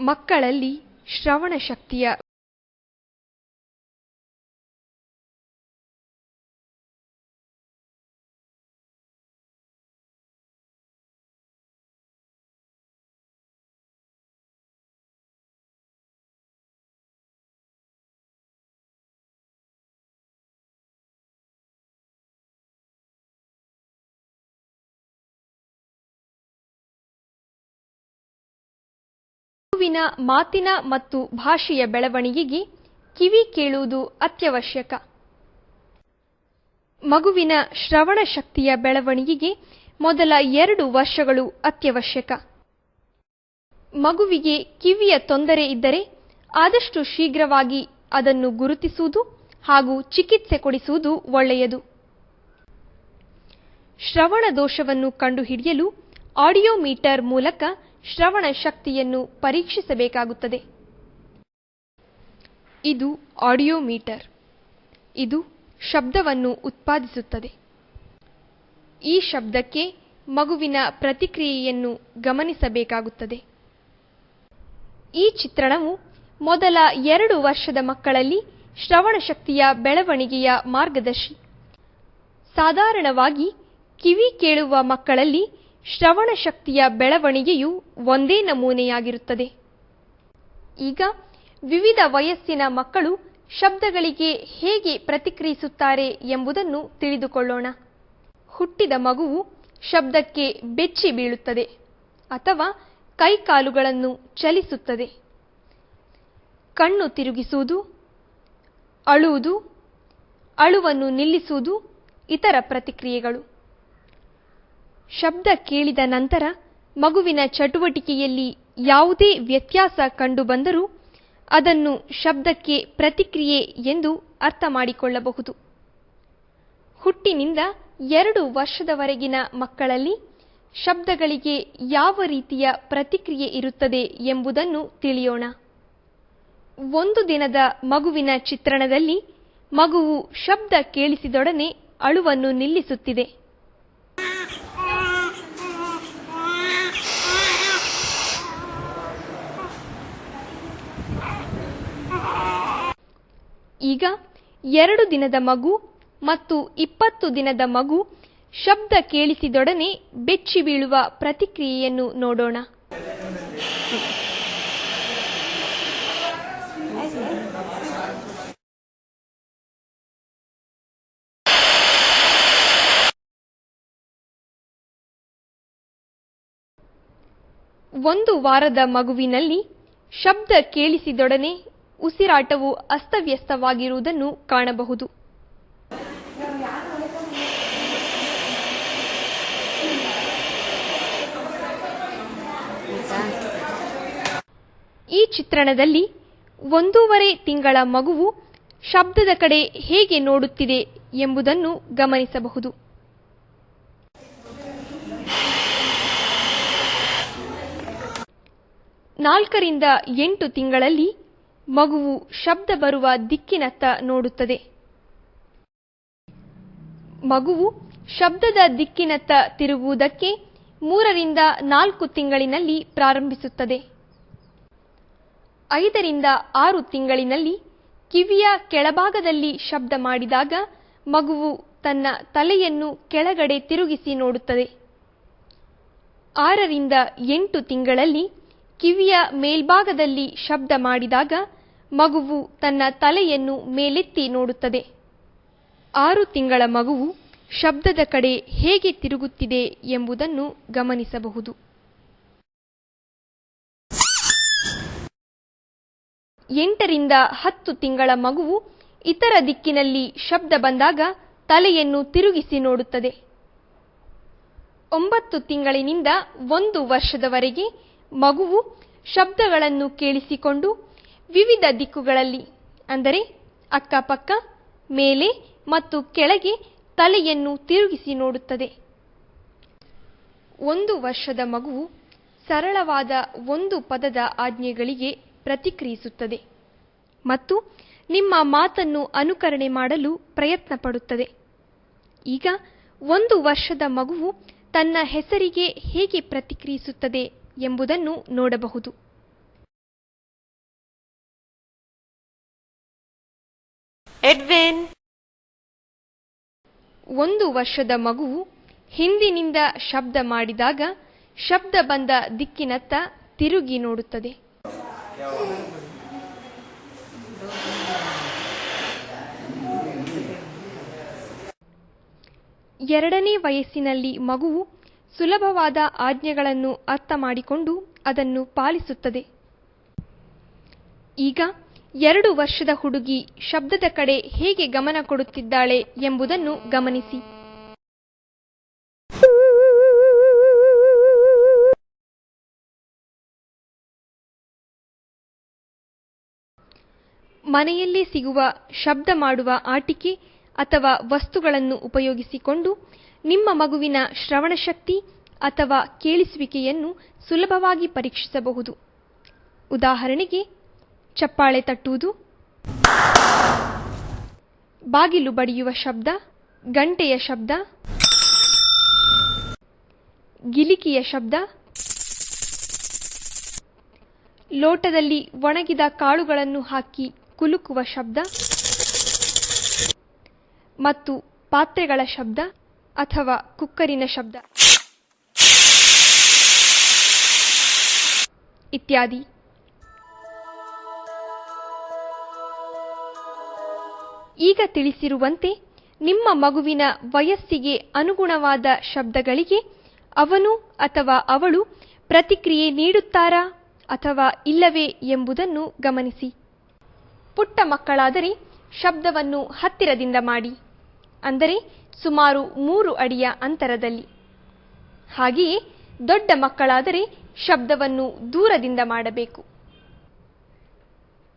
ಮಕ್ಕಳಲ್ಲಿ ಶ್ರವಣ ಶಕ್ತಿಯ ಮಗುವಿನ ಮಾತಿನ ಮತ್ತು ಭಾಷೆಯ ಬೆಳವಣಿಗೆಗೆ ಕಿವಿ ಕೇಳುವುದು ಅತ್ಯವಶ್ಯಕ. ಮಗುವಿನ ಶ್ರವಣ ಶಕ್ತಿಯ ಬೆಳವಣಿಗೆಗೆ ಮೊದಲ 2 ವರ್ಷಗಳು ಅತ್ಯವಶ್ಯಕ. ಮಗುವಿಗೆ ಕಿವಿಯ ತೊಂದರೆ ಇದ್ದರೆ ಆದಷ್ಟು ಶೀಘ್ರವಾಗಿ ಅದನ್ನು ಗುರುತಿಸುವುದು ಹಾಗೂ ಚಿಕಿತ್ಸೆ ಕೊಡಿಸುವುದು ಒಳ್ಳೆಯದು. ಶ್ರವಣ ದೋಷವನ್ನು ಕಂಡುಹಿಡಿಯಲು ಆಡಿಯೋಮೀಟರ್ ಮೂಲಕ ಶ್ರವಣ ಶಕ್ತಿಯನ್ನು ಪರೀಕ್ಷಿಸಬೇಕಾಗುತ್ತದೆ. ಇದು ಆಡಿಯೋಮೀಟರ್. ಇದು ಶಬ್ದವನ್ನು ಉತ್ಪಾದಿಸುತ್ತದೆ. ಈ ಶಬ್ದಕ್ಕೆ ಮಗುವಿನ ಪ್ರತಿಕ್ರಿಯೆಯನ್ನು ಗಮನಿಸಬೇಕಾಗುತ್ತದೆ. ಈ ಚಿತ್ರಣವು ಮೊದಲ 2 ವರ್ಷದ ಮಕ್ಕಳಲ್ಲಿ ಶ್ರವಣ ಶಕ್ತಿಯ ಬೆಳವಣಿಗೆಯ ಮಾರ್ಗದರ್ಶಿ. ಸಾಧಾರಣವಾಗಿ ಕಿವಿ ಕೇಳುವ ಮಕ್ಕಳಲ್ಲಿ ಶ್ರವಣ ಶಕ್ತಿಯ ಬೆಳವಣಿಗೆಯು ಒಂದೇ ನಮೂನೆಯಾಗಿರುತ್ತದೆ. ಈಗ ವಿವಿಧ ವಯಸ್ಸಿನ ಮಕ್ಕಳು ಶಬ್ದಗಳಿಗೆ ಹೇಗೆ ಪ್ರತಿಕ್ರಿಯಿಸುತ್ತಾರೆ ಎಂಬುದನ್ನು ತಿಳಿದುಕೊಳ್ಳೋಣ. ಹುಟ್ಟಿದ ಮಗುವು ಶಬ್ದಕ್ಕೆ ಬೆಚ್ಚಿ ಬೀಳುತ್ತದೆ ಅಥವಾ ಕೈಕಾಲುಗಳನ್ನು ಚಲಿಸುತ್ತದೆ. ಕಣ್ಣು ತಿರುಗಿಸುವುದು, ಅಳುವುದು, ಅಳುವನ್ನು ನಿಲ್ಲಿಸುವುದು ಇತರ ಪ್ರತಿಕ್ರಿಯೆಗಳು. ಶಬ್ದ ಕೇಳಿದ ನಂತರ ಮಗುವಿನ ಚಟುವಟಿಕೆಯಲ್ಲಿ ಯಾವುದೇ ವ್ಯತ್ಯಾಸ ಕಂಡುಬಂದರೂ ಅದನ್ನು ಶಬ್ದಕ್ಕೆ ಪ್ರತಿಕ್ರಿಯೆ ಎಂದು ಅರ್ಥ ಮಾಡಿಕೊಳ್ಳಬಹುದು. ಹುಟ್ಟಿನಿಂದ 2 ವರ್ಷದವರೆಗಿನ ಮಕ್ಕಳಲ್ಲಿ ಶಬ್ದಗಳಿಗೆ ಯಾವ ರೀತಿಯ ಪ್ರತಿಕ್ರಿಯೆ ಇರುತ್ತದೆ ಎಂಬುದನ್ನು ತಿಳಿಯೋಣ. 1 ದಿನದ ಮಗುವಿನ ಚಿತ್ರಣದಲ್ಲಿ ಮಗುವು ಶಬ್ದ ಕೇಳಿಸಿದೊಡನೆ ಅಳುವನ್ನು ನಿಲ್ಲಿಸುತ್ತಿದೆ. ಈಗ 2 ದಿನದ ಮಗು ಮತ್ತು 20 ದಿನದ ಮಗು ಶಬ್ದ ಕೇಳಿಸಿದೊಡನೆ ಬೆಚ್ಚಿ ಬೀಳುವ ಪ್ರತಿಕ್ರಿಯೆಯನ್ನು ನೋಡೋಣ. ಒಂದು ವಾರದ ಮಗುವಿನಲ್ಲಿ ಶಬ್ದ ಕೇಳಿಸಿದೊಡನೆ ಉಸಿರಾಟವು ಅಸ್ತವ್ಯಸ್ತವಾಗಿರುವುದನ್ನು ಕಾಣಬಹುದು. ಈ ಚಿತ್ರಣದಲ್ಲಿ 1.5 ತಿಂಗಳ ಮಗುವು ಶಬ್ದದ ಕಡೆ ಹೇಗೆ ನೋಡುತ್ತಿದೆ ಎಂಬುದನ್ನು ಗಮನಿಸಬಹುದು. ನಾಲ್ಕರಿಂದ 8 ತಿಂಗಳಲ್ಲಿ ಮಗುವು ಶಬ್ದ ಬರುವ ದಿಕ್ಕಿನತ್ತ ನೋಡುತ್ತದೆ. ಮಗುವು ಶಬ್ದದ ದಿಕ್ಕಿನತ್ತ ತಿರುಗುವುದಕ್ಕೆ 3 ರಿಂದ 4 ತಿಂಗಳಿನಲ್ಲಿ ಪ್ರಾರಂಭಿಸುತ್ತದೆ. 5 ರಿಂದ 6 ತಿಂಗಳಿನಲ್ಲಿ ಕಿವಿಯ ಕೆಳಭಾಗದಲ್ಲಿ ಶಬ್ದ ಮಾಡಿದಾಗ ಮಗುವು ತನ್ನ ತಲೆಯನ್ನು ಕೆಳಗಡೆ ತಿರುಗಿಸಿ ನೋಡುತ್ತದೆ. 6 ರಿಂದ 8 ತಿಂಗಳಲ್ಲಿ ಕಿವಿಯ ಮೇಲ್ಭಾಗದಲ್ಲಿ ಶಬ್ದ ಮಾಡಿದಾಗ ಮಗುವು ತನ್ನ ತಲೆಯನ್ನು ಮೇಲೆತ್ತಿ ನೋಡುತ್ತದೆ. 6 ತಿಂಗಳ ಮಗುವು ಶಬ್ದದ ಕಡೆ ಹೇಗೆ ತಿರುಗುತ್ತಿದೆ ಎಂಬುದನ್ನು ಗಮನಿಸಬಹುದು. 8 ರಿಂದ 10 ತಿಂಗಳ ಮಗುವು ಇತರ ದಿಕ್ಕಿನಲ್ಲಿ ಶಬ್ದ ಬಂದಾಗ ತಲೆಯನ್ನು ತಿರುಗಿಸಿ ನೋಡುತ್ತದೆ. 9 ತಿಂಗಳಿನಿಂದ 1 ವರ್ಷದವರೆಗೆ ಮಗುವು ಶಬ್ದಗಳನ್ನು ಕೇಳಿಸಿಕೊಂಡು ವಿವಿಧ ದಿಕ್ಕುಗಳಲ್ಲಿ ಅಂದರೆ ಅಕ್ಕಪಕ್ಕ, ಮೇಲೆ ಮತ್ತು ಕೆಳಗೆ ತಲೆಯನ್ನು ತಿರುಗಿಸಿ ನೋಡುತ್ತದೆ. 1 ವರ್ಷದ ಮಗುವು ಸರಳವಾದ ಒಂದು ಪದದ ಆಜ್ಞೆಗಳಿಗೆ ಪ್ರತಿಕ್ರಿಯಿಸುತ್ತದೆ ಮತ್ತು ನಿಮ್ಮ ಮಾತನ್ನು ಅನುಕರಣೆ ಮಾಡಲು ಪ್ರಯತ್ನ ಪಡುತ್ತದೆ. ಈಗ 1 ವರ್ಷದ ಮಗುವು ತನ್ನ ಹೆಸರಿಗೆ ಹೇಗೆ ಪ್ರತಿಕ್ರಿಯಿಸುತ್ತದೆ ಎಂಬುದನ್ನು ನೋಡಬಹುದು. ಎಡ್ವಿನ್. 1 ವರ್ಷದ ಮಗುವು ಹಿಂದಿನಿಂದ ಶಬ್ದ ಮಾಡಿದಾಗ ಶಬ್ದ ಬಂದ ದಿಕ್ಕಿನತ್ತ ತಿರುಗಿ ನೋಡುತ್ತದೆ. 2ನೇ ವಯಸ್ಸಿನಲ್ಲಿ ಮಗುವು ಸುಲಭವಾದ ಆಜ್ಞೆಗಳನ್ನು ಅರ್ಥ ಮಾಡಿಕೊಂಡು ಅದನ್ನು ಪಾಲಿಸುತ್ತದೆ. ಈಗ 2 ವರ್ಷದ ಹುಡುಗಿ ಶಬ್ದದ ಕಡೆ ಹೇಗೆ ಗಮನ ಕೊಡುತ್ತಿದ್ದಾಳೆ ಎಂಬುದನ್ನು ಗಮನಿಸಿ. ಮನೆಯಲ್ಲಿ ಸಿಗುವ ಶಬ್ದ ಮಾಡುವ ಆಟಿಕೆ ಅಥವಾ ವಸ್ತುಗಳನ್ನು ಉಪಯೋಗಿಸಿಕೊಂಡು ನಿಮ್ಮ ಮಗುವಿನ ಶ್ರವಣಶಕ್ತಿ ಅಥವಾ ಕೇಳಿಸುವಿಕೆಯನ್ನು ಸುಲಭವಾಗಿ ಪರೀಕ್ಷಿಸಬಹುದು. ಉದಾಹರಣೆಗೆ, ಚಪ್ಪಾಳೆ ತಟ್ಟುವುದು, ಬಾಗಿಲು ಬಡಿಯುವ ಶಬ್ದ, ಗಂಟೆಯ ಶಬ್ದ, ಗಿಲಿಕಿಯ ಶಬ್ದ, ಲೋಟದಲ್ಲಿ ಒಣಗಿದ ಕಾಳುಗಳನ್ನು ಹಾಕಿ ಕುಲುಕುವ ಶಬ್ದ ಮತ್ತು ಪಾತ್ರೆಗಳ ಶಬ್ದ ಅಥವಾ ಕುಕ್ಕರಿನ ಶಬ್ದ ಇತ್ಯಾದಿ. ಈಗ ತಿಳಿಸಿರುವಂತೆ ನಿಮ್ಮ ಮಗುವಿನ ವಯಸ್ಸಿಗೆ ಅನುಗುಣವಾದ ಶಬ್ದಗಳಿಗೆ ಅವನು ಅಥವಾ ಅವಳು ಪ್ರತಿಕ್ರಿಯೆ ನೀಡುತ್ತಾರಾ ಅಥವಾ ಇಲ್ಲವೇ ಎಂಬುದನ್ನು ಗಮನಿಸಿ. ಪುಟ್ಟ ಮಕ್ಕಳಾದರೆ ಶಬ್ದವನ್ನು ಹತ್ತಿರದಿಂದ ಮಾಡಿ, ಅಂದರೆ ಸುಮಾರು 3 ಅಡಿಯ ಅಂತರದಲ್ಲಿ. ಹಾಗೆಯೇ ದೊಡ್ಡ ಮಕ್ಕಳಾದರೆ ಶಬ್ದವನ್ನು ದೂರದಿಂದ ಮಾಡಬೇಕು.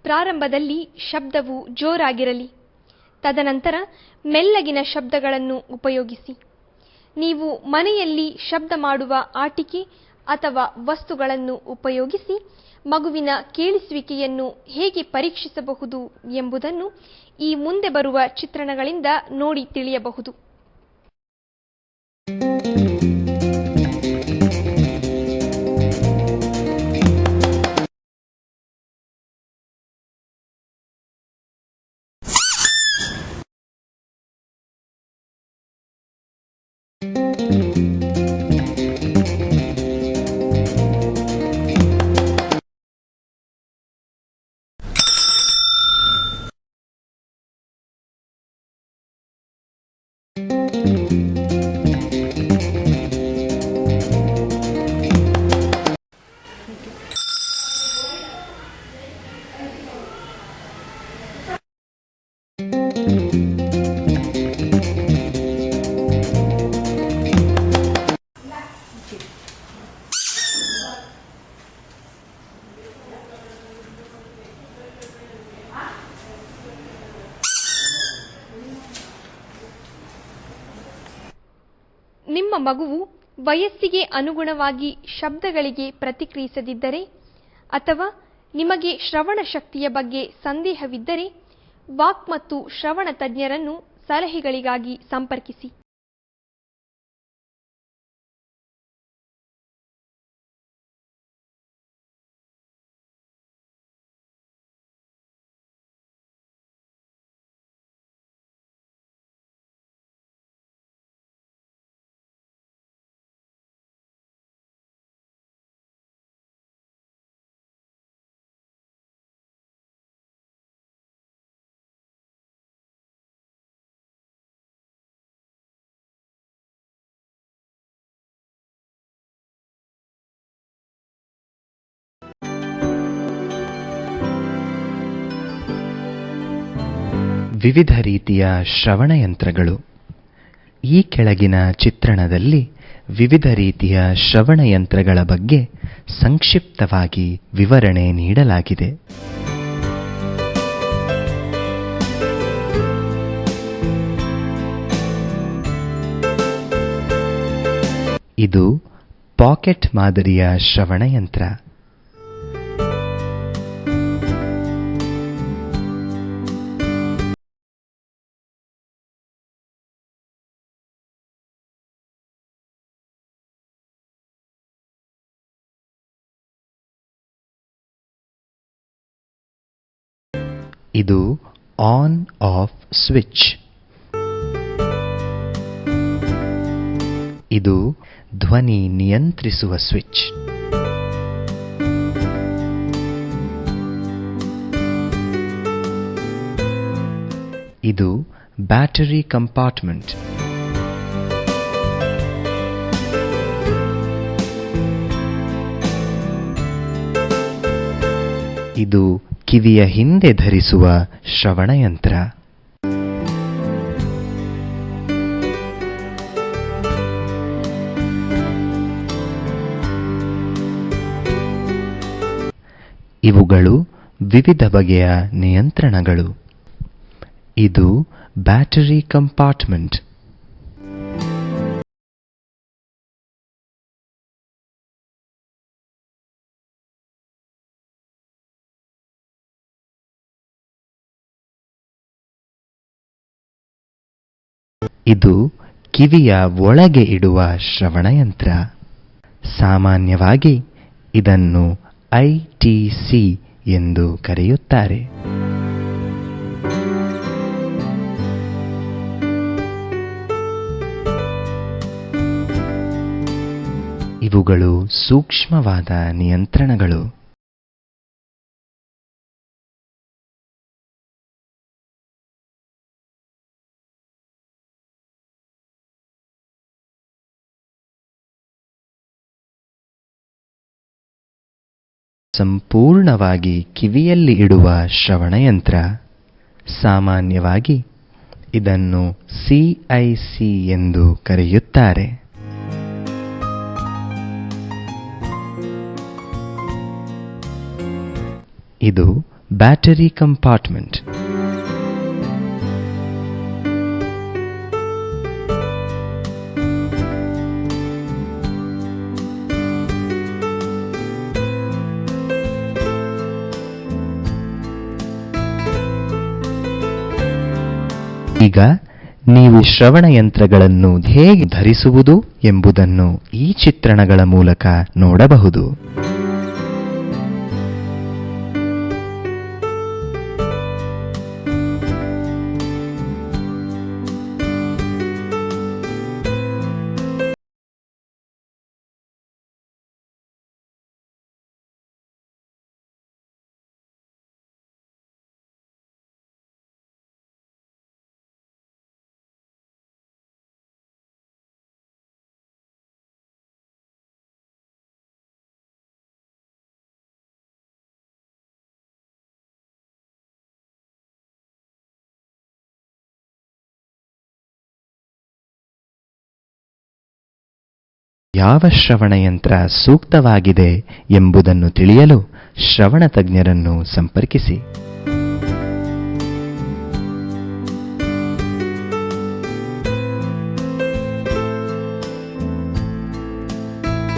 ಪ್ರಾರಂಭದಲ್ಲಿ ಶಬ್ದವು ಜೋರಾಗಿರಲಿ, ತದನಂತರ ಮೆಲ್ಲಗಿನ ಶಬ್ದಗಳನ್ನು ಉಪಯೋಗಿಸಿ. ನೀವು ಮನೆಯಲ್ಲಿ ಶಬ್ದ ಮಾಡುವ ಆಟಿಕೆ ಅಥವಾ ವಸ್ತುಗಳನ್ನು ಉಪಯೋಗಿಸಿ ಮಗುವಿನ ಕೇಳಿಸುವಿಕೆಯನ್ನು ಹೇಗೆ ಪರೀಕ್ಷಿಸಬಹುದು ಎಂಬುದನ್ನು ಈ ಮುಂದೆ ಬರುವ ಚಿತ್ರಣಗಳಿಂದ ನೋಡಿ ತಿಳಿಯಬಹುದು. ನಿಮ್ಮ ಮಗುವು ವಯಸ್ಸಿಗೆ ಅನುಗುಣವಾಗಿ ಶಬ್ದಗಳಿಗೆ ಪ್ರತಿಕ್ರಿಯಿಸದಿದ್ದರೆ ಅಥವಾ ನಿಮಗೆ ಶ್ರವಣ ಶಕ್ತಿಯ ಬಗ್ಗೆ ಸಂದೇಹವಿದ್ದರೆ ವಾಕ್ ಮತ್ತು ಶ್ರವಣ ತಜ್ಞರನ್ನು ಸಲಹೆಗಳಿಗಾಗಿ ಸಂಪರ್ಕಿಸಿ. ವಿವಿಧ ರೀತಿಯ ಶ್ರವಣಯಂತ್ರಗಳು. ಈ ಕೆಳಗಿನ ಚಿತ್ರಣದಲ್ಲಿ ವಿವಿಧ ರೀತಿಯ ಶ್ರವಣಯಂತ್ರಗಳ ಬಗ್ಗೆ ಸಂಕ್ಷಿಪ್ತವಾಗಿ ವಿವರಣೆ ನೀಡಲಾಗಿದೆ. ಇದು ಪಾಕೆಟ್ ಮಾದರಿಯ ಶ್ರವಣಯಂತ್ರ. ಇದು ಆನ್ ಆಫ್ ಸ್ವಿಚ್. ಇದು ಧ್ವನಿ ನಿಯಂತ್ರಿಸುವ ಸ್ವಿಚ್. ಇದು ಬ್ಯಾಟರಿ ಕಂಪಾರ್ಟ್ಮೆಂಟ್. ಇದು ಕಿವಿಯ ಹಿಂದೆ ಧರಿಸುವ ಶ್ರವಣಯಂತ್ರ. ಇವುಗಳು ವಿವಿಧ ಬಗೆಯ ನಿಯಂತ್ರಣಗಳು. ಇದು ಬ್ಯಾಟರಿ ಕಂಪಾರ್ಟ್ಮೆಂಟ್. ಇದು ಕಿವಿಯ ಒಳಗೆ ಇಡುವ ಶ್ರವಣಯಂತ್ರ. ಸಾಮಾನ್ಯವಾಗಿ ಇದನ್ನು ಐಟಿಸಿ ಎಂದು ಕರೆಯುತ್ತಾರೆ. ಇವುಗಳು ಸೂಕ್ಷ್ಮವಾದ ನಿಯಂತ್ರಣಗಳು. ಸಂಪೂರ್ಣವಾಗಿ ಕಿವಿಯಲ್ಲಿ ಇಡುವ ಶ್ರವಣಯಂತ್ರ. ಸಾಮಾನ್ಯವಾಗಿ ಇದನ್ನು ಸಿಐಸಿ ಎಂದು ಕರೆಯುತ್ತಾರೆ. ಇದು ಬ್ಯಾಟರಿ ಕಂಪಾರ್ಟ್ಮೆಂಟ್. ಈಗ ನೀವು ಶ್ರವಣಯಂತ್ರಗಳನ್ನು ಹೇಗೆ ಧರಿಸುವುದು ಎಂಬುದನ್ನು ಈ ಚಿತ್ರಣಗಳ ಮೂಲಕ ನೋಡಬಹುದು. ಯಾವ ಶ್ರವಣಯಂತ್ರ ಸೂಕ್ತವಾಗಿದೆ ಎಂಬುದನ್ನು ತಿಳಿಯಲು ಶ್ರವಣ ತಜ್ಞರನ್ನು ಸಂಪರ್ಕಿಸಿ.